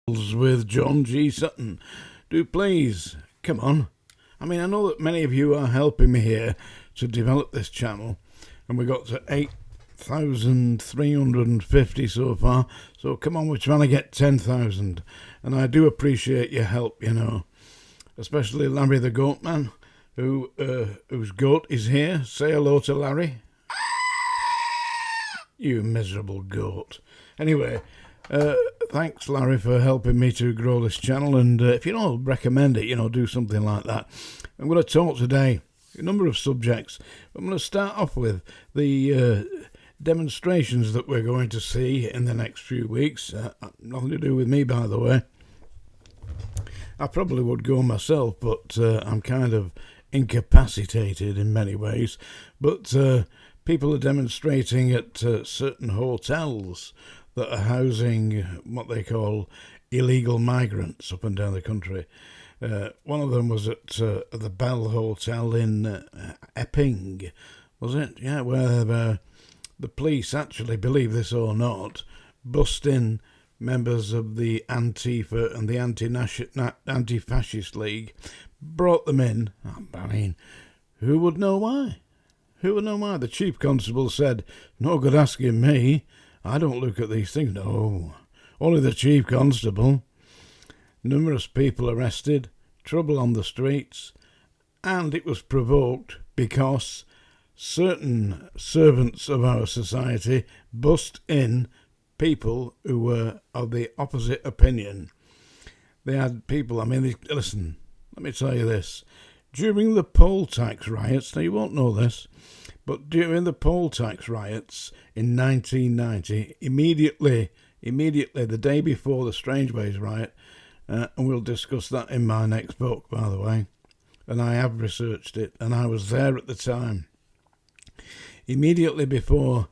With John G. Sutton. Do please, come on. I mean, I know that many of you are helping me here to develop this channel, and we got to 8,350 so far, so come on, we're trying to get 10,000, and I do appreciate your help, you know, especially Larry the Goat Man, whose goat is here. Say hello to Larry. You miserable goat. Anyway, thanks, Larry, for helping me to grow this channel. And if you don't recommend it, do something like that. I'm going to talk today a number of subjects. I'm going to start off with the demonstrations that we're going to see in the next few weeks. Nothing to do with me, by the way. I probably would go myself, but I'm kind of incapacitated in many ways. But people are demonstrating at certain hotels that are housing what they call illegal migrants up and down the country. One of them was at the Bell Hotel in Epping, was it? Yeah, where the police actually, believe this or not, bust in members of the Antifa and the Anti-Fascist League, brought them in. I mean, who would know why? Who would know why? The chief constable said, "No good asking me. I don't look at these things." No, only the chief constable. Numerous people arrested, trouble on the streets, and it was provoked because certain servants of our society bust in people who were of the opposite opinion. They had people, listen, let me tell you this. During the poll tax riots, now you won't know this, but during the poll tax riots in 1990, immediately the day before the Strangeways riot, and we'll discuss that in my next book, by the way, and I have researched it, and I was there at the time. Immediately before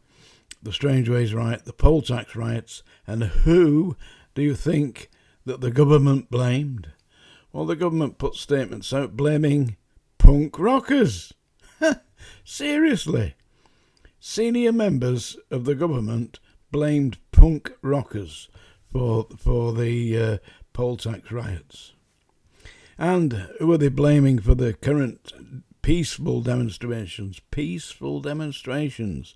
the Strangeways riot, the poll tax riots, and who do you think that the government blamed? Well, the government put statements out blaming punk rockers. Seriously. Senior members of the government blamed punk rockers for the poll tax riots. And who are they blaming for the current peaceful demonstrations? Peaceful demonstrations.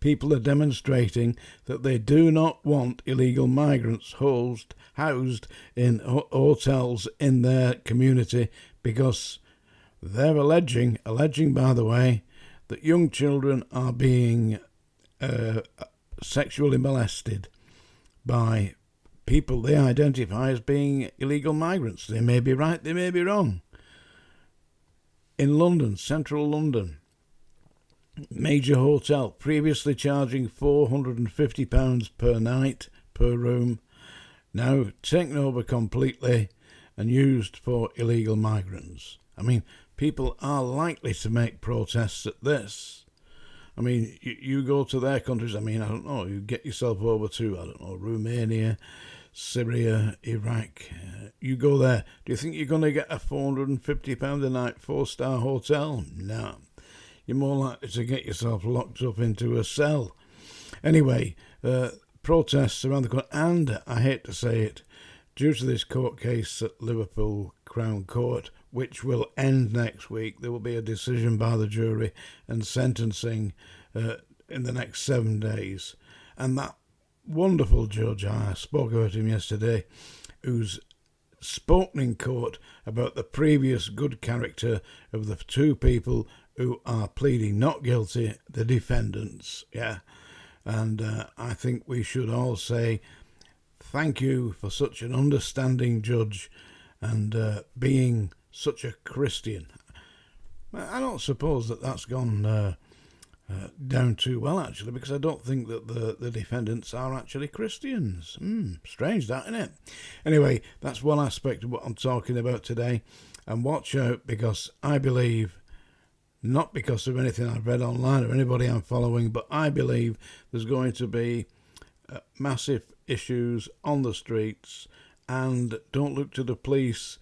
People are demonstrating that they do not want illegal migrants housed in hotels in their community because they're alleging, by the way, that young children are being sexually molested by people they identify as being illegal migrants. They may be right, they may be wrong. In London, central London, major hotel, previously charging £450 per night per room, now taken over completely and used for illegal migrants. I mean, people are likely to make protests at this. I mean, you go to their countries, I don't know, you get yourself over to, Romania, Syria, Iraq, you go there. Do you think you're going to get a £450 a night 4-star hotel? No. You're more likely to get yourself locked up into a cell. Anyway, protests around the country, and I hate to say it, due to this court case at Liverpool Crown Court, which will end next week, there will be a decision by the jury and sentencing in the next 7 days. And that wonderful judge, I spoke about him yesterday, who's spoken in court about the previous good character of the two people who are pleading not guilty, the defendants. Yeah. And I think we should all say thank you for such an understanding judge and being such a Christian. I don't suppose that's gone down too well, actually, because I don't think that the defendants are actually Christians. Strange that, isn't it? Anyway, that's one aspect of what I'm talking about today. And watch out, because I believe, not because of anything I've read online or anybody I'm following, but I believe there's going to be massive issues on the streets, and don't look to the police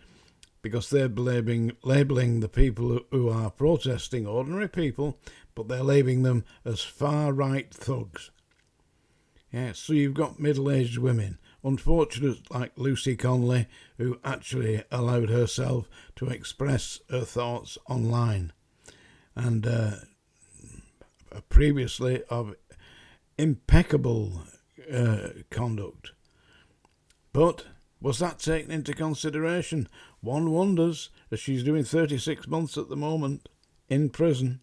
because they're labelling the people who are protesting ordinary people, but they're labelling them as far-right thugs. Yeah, so you've got middle-aged women unfortunate like Lucy Conley, who actually allowed herself to express her thoughts online, and previously of impeccable conduct. But was that taken into consideration? One wonders, as she's doing 36 months at the moment in prison.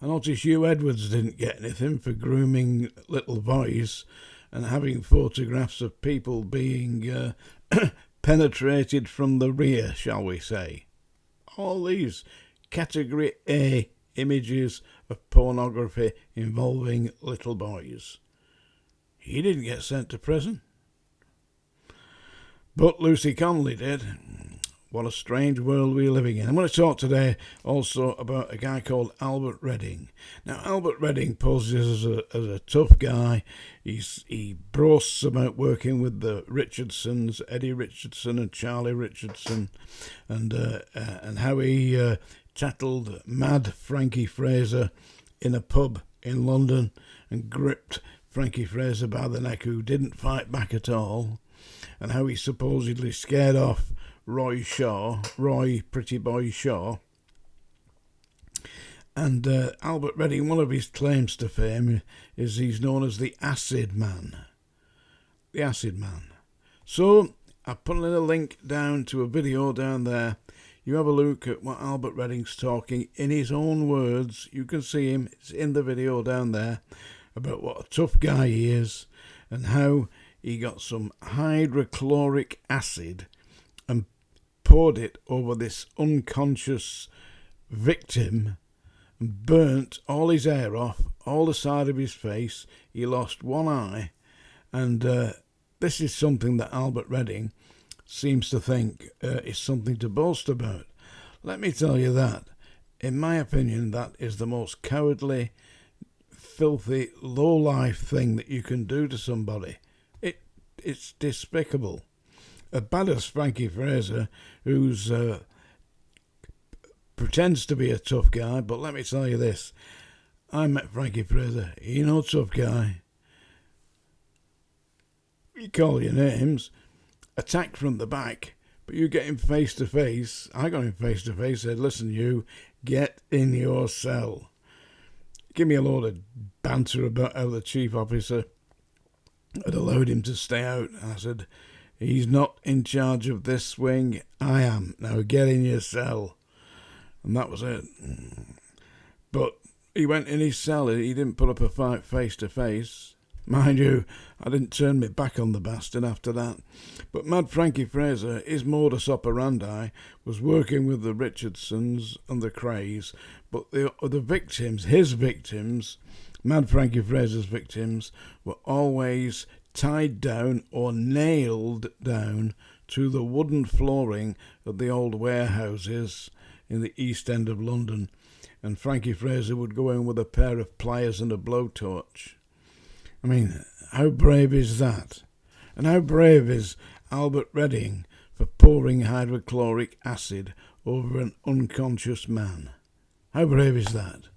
I noticed Hugh Edwards didn't get anything for grooming little boys and having photographs of people being penetrated from the rear, shall we say. All these Category A images of pornography involving little boys. He didn't get sent to prison. But Lucy Conley did. What a strange world we're living in. I'm going to talk today also about a guy called Albert Redding. Now, Albert Redding poses as a tough guy. He boasts about working with the Richardsons, Eddie Richardson and Charlie Richardson, and how he tackled mad Frankie Fraser in a pub in London and gripped Frankie Fraser by the neck, who didn't fight back at all, and how he supposedly scared off Roy Pretty Boy Shaw. And Albert Redding, one of his claims to fame is he's known as the Acid Man. The Acid Man. So I put in a link down to a video down there. You have a look at what Albert Redding's talking in his own words. You can see him. It's in the video down there about what a tough guy he is and how he got some hydrochloric acid and poured it over this unconscious victim and burnt all his hair off, all the side of his face. He lost one eye, and this is something that Albert Redding seems to think is something to boast about. Let me tell you that, in my opinion, that is the most cowardly, filthy, low-life thing that you can do to somebody. It's despicable. As bad as Frankie Fraser, who's pretends to be a tough guy, but let me tell you this. I met Frankie Fraser. He no tough guy. You call your names, attacked from the back, but you get him face to face. I got him face to face, said, listen, you, get in your cell. Give me a load of banter about how the chief officer had allowed him to stay out. I said, he's not in charge of this swing. I am. Now get in your cell. And that was it. But he went in his cell. He didn't put up a fight face to face. Mind you, I didn't turn my back on the bastard after that. But Mad Frankie Fraser, his modus operandi was working with the Richardsons and the Crays. But the victims, his victims, Mad Frankie Fraser's victims, were always tied down or nailed down to the wooden flooring of the old warehouses in the East End of London, and Frankie Fraser would go in with a pair of pliers and a blowtorch. I mean, how brave is that? And how brave is Albert Redding for pouring hydrochloric acid over an unconscious man? How brave is that?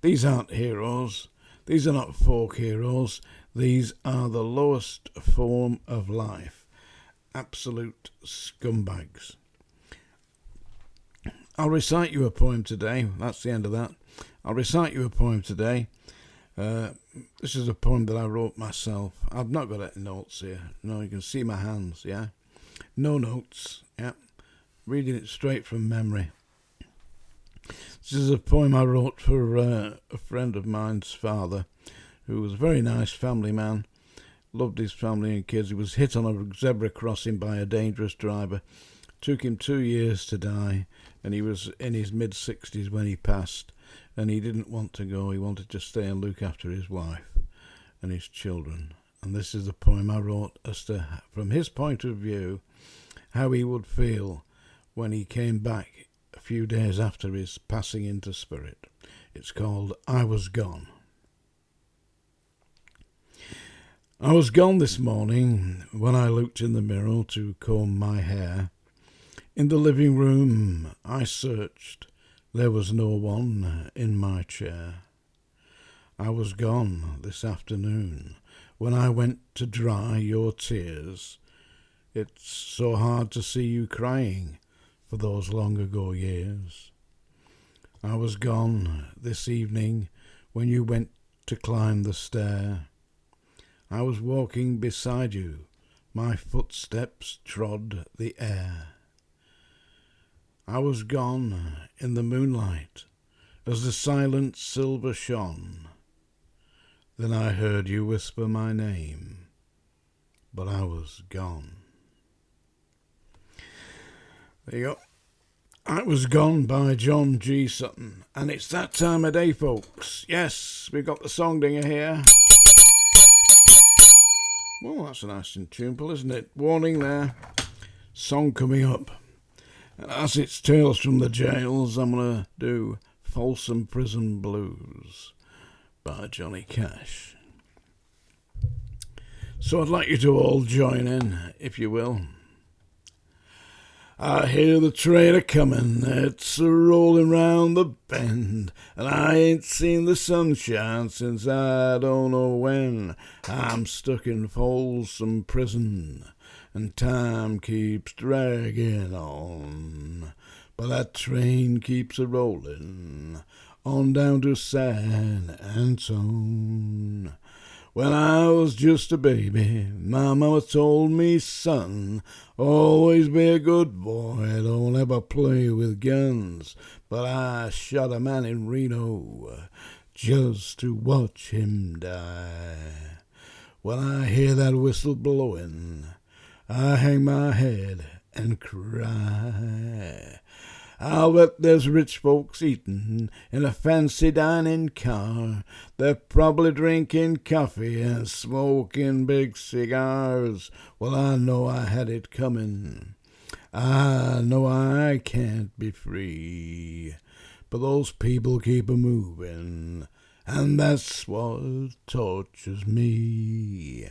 These aren't heroes. These are not folk heroes. These are the lowest form of life. Absolute scumbags. I'll recite you a poem today. That's the end of that. I'll recite you a poem today. This is a poem that I wrote myself. I've not got any notes here. No, you can see my hands, yeah? No notes, yeah? Reading it straight from memory. This is a poem I wrote for a friend of mine's father, who was a very nice family man, loved his family and kids. He was hit on a zebra crossing by a dangerous driver. Took him 2 years to die, and he was in his mid-60s when he passed, and he didn't want to go. He wanted to stay and look after his wife and his children. And this is the poem I wrote as to, from his point of view, how he would feel when he came back a few days after his passing into spirit. It's called I Was Gone. I was gone this morning when I looked in the mirror to comb my hair. In the living room I searched. There was no one in my chair. I was gone this afternoon when I went to dry your tears. It's so hard to see you crying for those long ago years. I was gone this evening when you went to climb the stair. I was walking beside you, my footsteps trod the air. I was gone in the moonlight as the silent silver shone. Then I heard you whisper my name, but I was gone. There you go. I Was Gone by John G. Sutton. And it's that time of day, folks. Yes, we've got the song dinger here. Well, that's a nice and tuneful, isn't it? Warning there. Song coming up. And as it's Tales from the Jails, I'm going to do Folsom Prison Blues by Johnny Cash. So I'd like you to all join in, if you will. I hear the train a-comin', it's a-rollin' round the bend, and I ain't seen the sunshine since I don't know when. I'm stuck in Folsom Prison, and time keeps draggin' on, but that train keeps a-rollin' on down to San Antone. When I was just a baby, my mama told me, son, always be a good boy, don't ever play with guns. But I shot a man in Reno just to watch him die. When I hear that whistle blowing, I hang my head and cry. I'll bet there's rich folks eating in a fancy dining car. They're probably drinking coffee and smoking big cigars. Well, I know I had it coming. I know I can't be free. But those people keep a-moving, and that's what tortures me.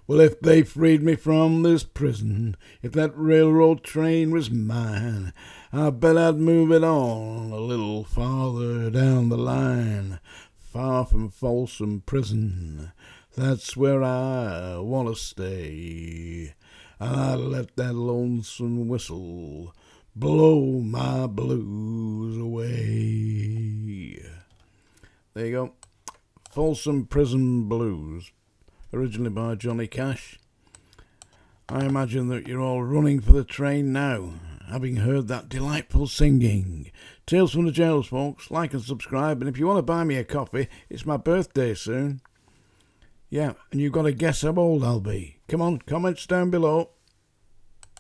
Well, if they freed me from this prison, if that railroad train was mine, I bet I'd move it on a little farther down the line, far from Folsom Prison. That's where I want to stay. And I'd let that lonesome whistle blow my blues away. There you go. Folsom Prison Blues, originally by Johnny Cash. I imagine that you're all running for the train now, having heard that delightful singing. Tales from the Jails, folks. Like and subscribe, and if you want to buy me a coffee, it's my birthday soon. Yeah, and you've got to guess how old I'll be. Come on, comments down below.